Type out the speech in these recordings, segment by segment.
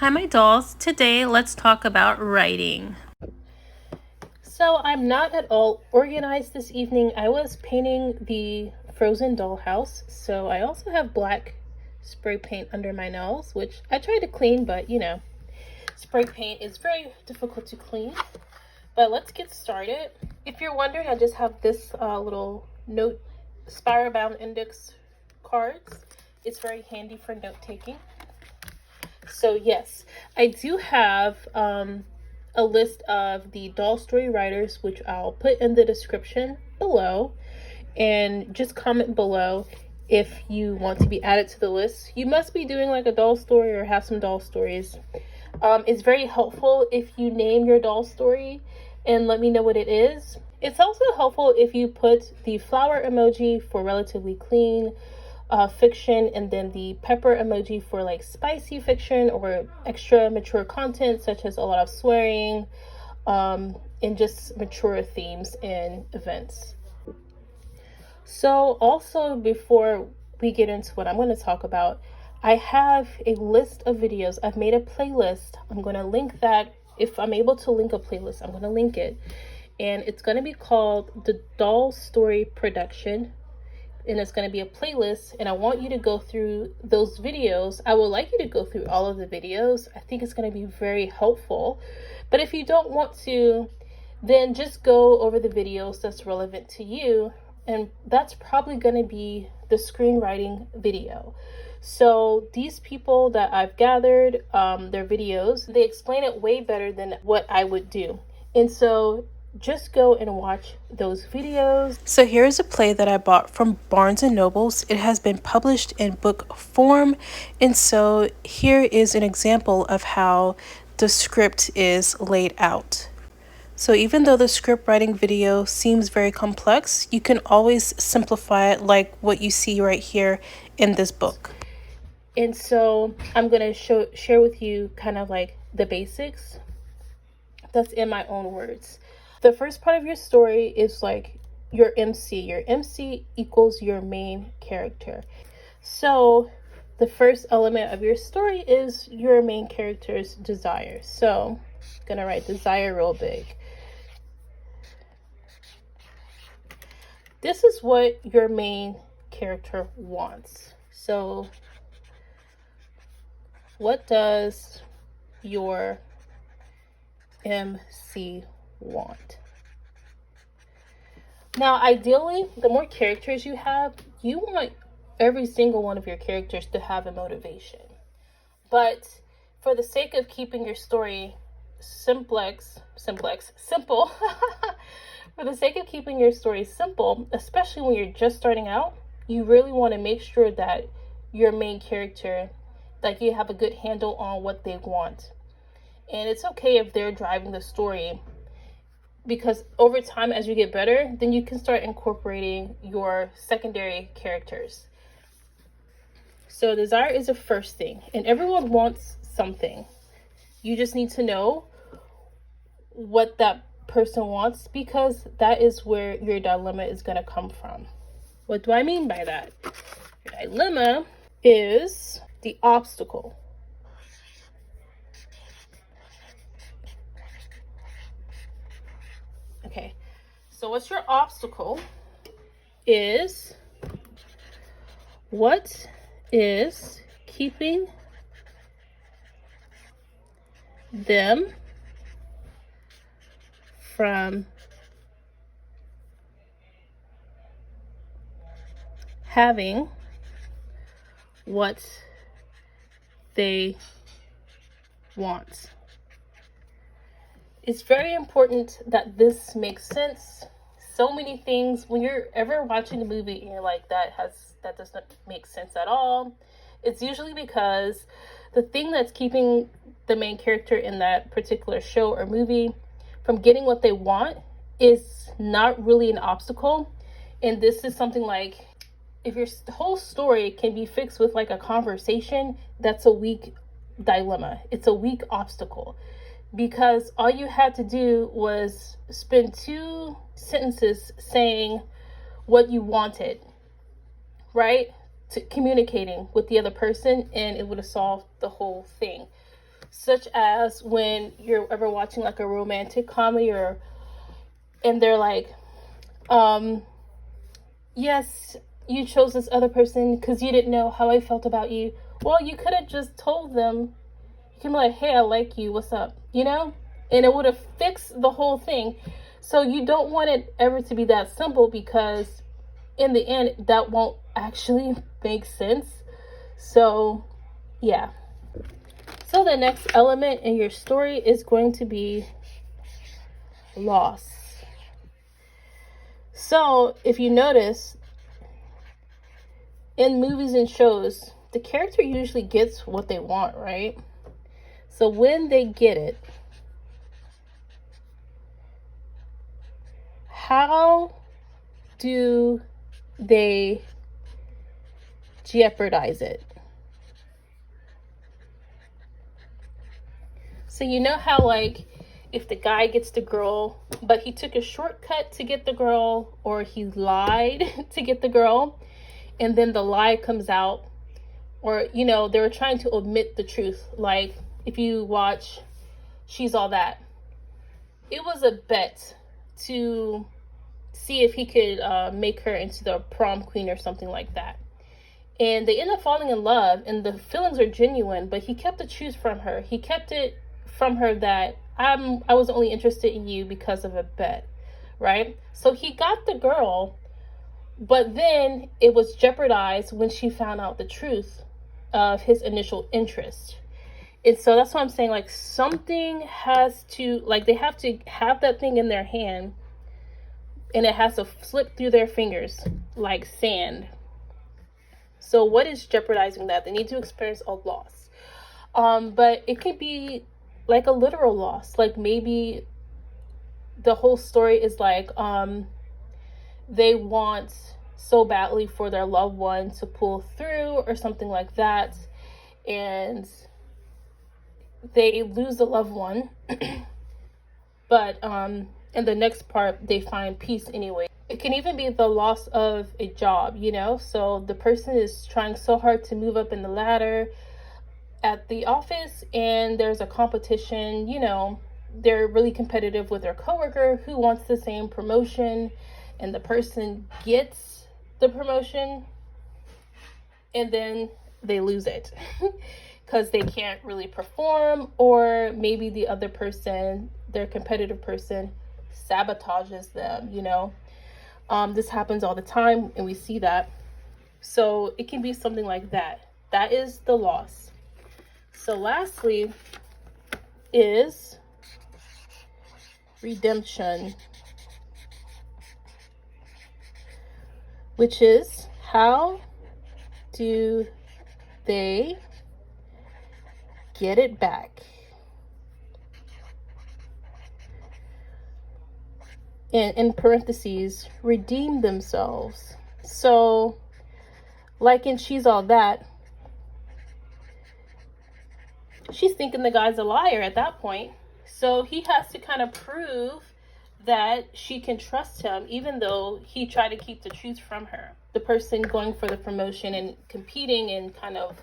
Hi, my dolls. Today, let's talk about writing. So, I'm not at all organized this evening. I was painting the Frozen doll house, so I also have black spray paint under my nails, which I tried to clean, but spray paint is very difficult to clean. But let's get started. If you're wondering, I just have this little note spiral bound index cards. It's very handy for note taking. So yes, I do have a list of the doll story writers, which I'll put in the description below, and just comment below if you want to be added to the list. You must be doing like a doll story or have some doll stories. It's very helpful if you name your doll story and let me know what it is. It's also helpful if you put the flower emoji for relatively clean fiction, and then the pepper emoji for like spicy fiction or extra mature content, such as a lot of swearing, and just mature themes and events. So also, before we get into what I'm going to talk about, I have a list of videos. I've made a playlist. I'm going to link that. If I'm able to link a playlist, I'm going to link it. And it's going to be called the Doll Story Production. And it's going to be a playlist, and I want you to go through those videos. I would like you to go through all of the videos. I think it's going to be very helpful. But if you don't want to, then just go over the videos that's relevant to you, and that's probably going to be the screenwriting video. So these people that I've gathered, their videos, they explain it way better than what I would do. And so just go and watch those videos. So here's a play that I bought from Barnes & Nobles. It has been published in book form. And so here is an example of how the script is laid out. So even though the script writing video seems very complex, you can always simplify it, like what you see right here in this book. And so I'm going to share with you kind of like the basics. That's in my own words. The first part of your story is like your MC. Your MC equals your main character. So the first element of your story is your main character's desire. So I'm gonna write desire real big. This is what your main character wants. So what does your MC want? Now, ideally, the more characters you have, you want every single one of your characters to have a motivation. But for the sake of keeping your story simple, for the sake of keeping your story simple, especially when you're just starting out, you really want to make sure that your main character, like you have a good handle on what they want. And it's okay if they're driving the story, because over time, as you get better, then you can start incorporating your secondary characters. So desire is the first thing, and everyone wants something. You just need to know what that person wants, because that is where your dilemma is going to come from. What do I mean by that? Your dilemma is the obstacle. Okay, so what's your obstacle is what is keeping them from having what they want. It's very important that this makes sense. So many things, when you're ever watching a movie and you're like, that does not make sense at all, it's usually because the thing that's keeping the main character in that particular show or movie from getting what they want is not really an obstacle. And this is something like, if your whole story can be fixed with like a conversation, that's a weak dilemma. It's a weak obstacle. Because all you had to do was spend 2 sentences saying what you wanted, right? To communicating with the other person, and it would have solved the whole thing. such as when you're ever watching like a romantic comedy and they're like, yes, you chose this other person because you didn't know how I felt about you. Well, you could have just told them. You can be like, hey, I like you, what's up, you know? And it would have fixed the whole thing. So you don't want it ever to be that simple, because in the end, that won't actually make sense. So, yeah. So the next element in your story is going to be loss. So if you notice, in movies and shows, the character usually gets what they want, right? So when they get it, how do they jeopardize it? So you know how, like, if the guy gets the girl, but he took a shortcut to get the girl, or he lied to get the girl, and then the lie comes out, or, you know, they were trying to omit the truth. Like, if you watch She's All That, it was a bet to see if he could make her into the prom queen or something like that. And they end up falling in love, and the feelings are genuine, but he kept the truth from her. He kept it from her that I was only interested in you because of a bet, right? So he got the girl, but then it was jeopardized when she found out the truth of his initial interest. And so that's why I'm saying, like, something has to, like, they have to have that thing in their hand, and it has to slip through their fingers like sand. So what is jeopardizing that? They need to experience a loss. But it could be like a literal loss. Like, maybe the whole story is like, they want so badly for their loved one to pull through or something like that, and they lose the loved one, but in the next part they find peace anyway. It can even be the loss of a job, you know? So the person is trying so hard to move up in the ladder at the office, and there's a competition, you know, they're really competitive with their coworker who wants the same promotion, and the person gets the promotion and then they lose it because they can't really perform, or maybe the other person, their competitive person, sabotages them, you know. This happens all the time, and we see that. So it can be something like that. That is the loss. So lastly is redemption, which is how do they get it back? And in parentheses, redeem themselves. So, like in She's All That, she's thinking the guy's a liar at that point. So he has to kind of prove that she can trust him, even though he tried to keep the truth from her. The person going for the promotion and competing and kind of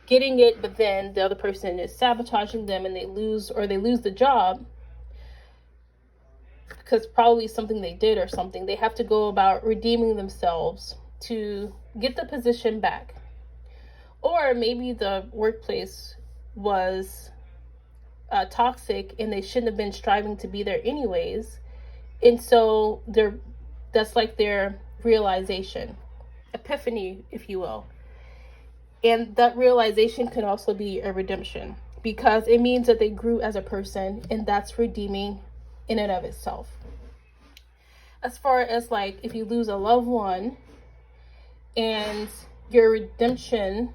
getting it, but then the other person is sabotaging them, and they lose the job because probably something they did or something. They have to go about redeeming themselves to get the position back. Or maybe the workplace was toxic and they shouldn't have been striving to be there anyways. And so that's like their realization, epiphany, if you will. And that realization can also be a redemption, because it means that they grew as a person, and that's redeeming in and of itself. As far as, like, if you lose a loved one and your redemption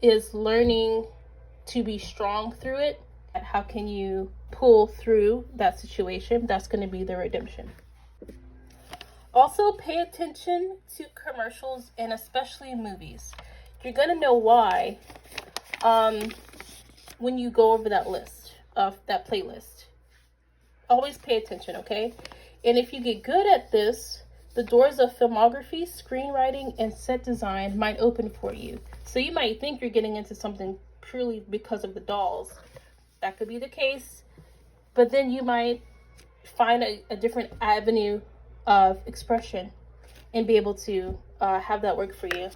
is learning to be strong through it, how can you pull through that situation? That's going to be the redemption. Also, pay attention to commercials, and especially movies. You're going to know why when you go over that list of that playlist. Always pay attention, okay? And if you get good at this, the doors of filmography, screenwriting, and set design might open for you. So you might think you're getting into something purely because of the dolls, That could be the case, but then you might find a different avenue of expression and be able to have that work for you.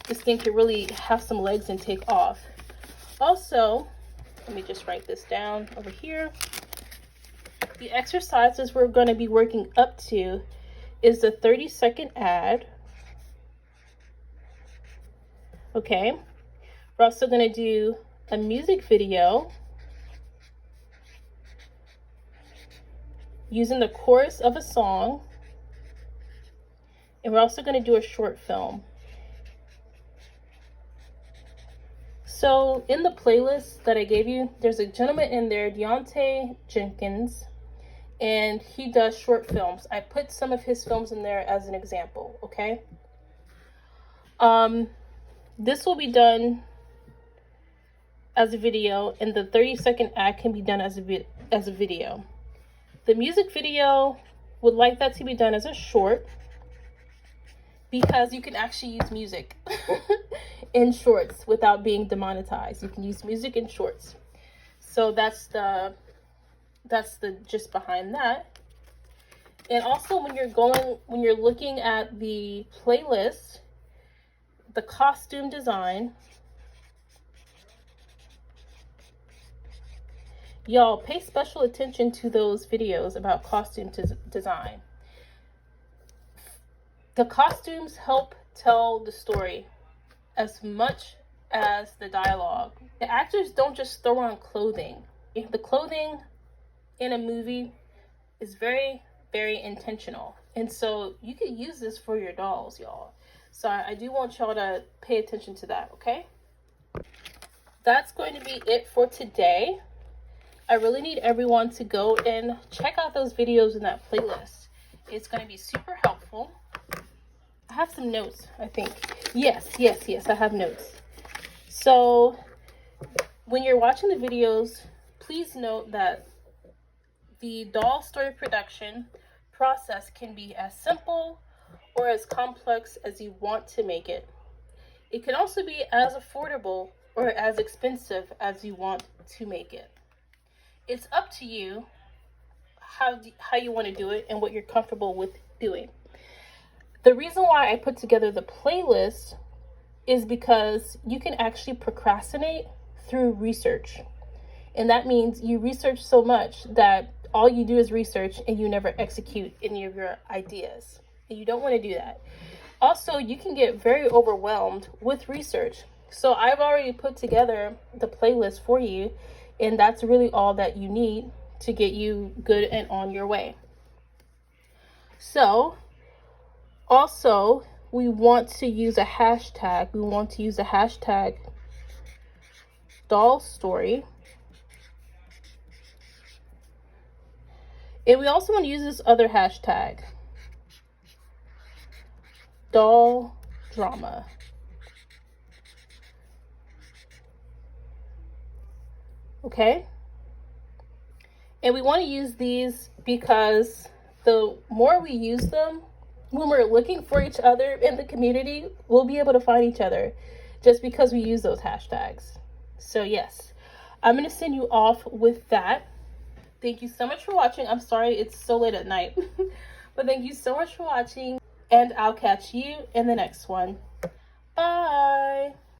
This thing could really have some legs and take off. Also, let me just write this down over here. The exercises we're going to be working up to is the 30-second ad. Okay. We're also going to do a music video using the chorus of a song. And we're also going to do a short film. So in the playlist that I gave you, there's a gentleman in there, Deontay Jenkins, and he does short films. I put some of his films in there as an example, okay? This will be done as a video, and the 30-second ad can be done as a video. The music video would like that to be done as a short, because you can actually use music in shorts without being demonetized. You can use music in shorts. So that's the gist behind that. And also when you're looking at the playlist, the costume design, y'all pay special attention to those videos about costume design. The costumes help tell the story as much as the dialogue. The actors don't just throw on clothing. The clothing in a movie is very, very intentional. And so you could use this for your dolls, y'all. So I do want y'all to pay attention to that, okay? That's going to be it for today. I really need everyone to go and check out those videos in that playlist. It's going to be super helpful. I have some notes, I think. Yes, I have notes. So when you're watching the videos, please note that the doll story production process can be as simple or as complex as you want to make it. It can also be as affordable or as expensive as you want to make it. It's up to you how you want to do it and what you're comfortable with doing. The reason why I put together the playlist is because you can actually procrastinate through research. And that means you research so much that all you do is research and you never execute any of your ideas. And you don't want to do that. Also, you can get very overwhelmed with research. So I've already put together the playlist for you, and that's really all that you need to get you good and on your way. So also, we want to use a hashtag. We want to use a hashtag doll story. And we also want to use this other hashtag, doll drama. Okay? And we want to use these because the more we use them, when we're looking for each other in the community, we'll be able to find each other just because we use those hashtags. So yes, I'm going to send you off with that. Thank you so much for watching. I'm sorry it's so late at night, but thank you so much for watching, and I'll catch you in the next one. Bye.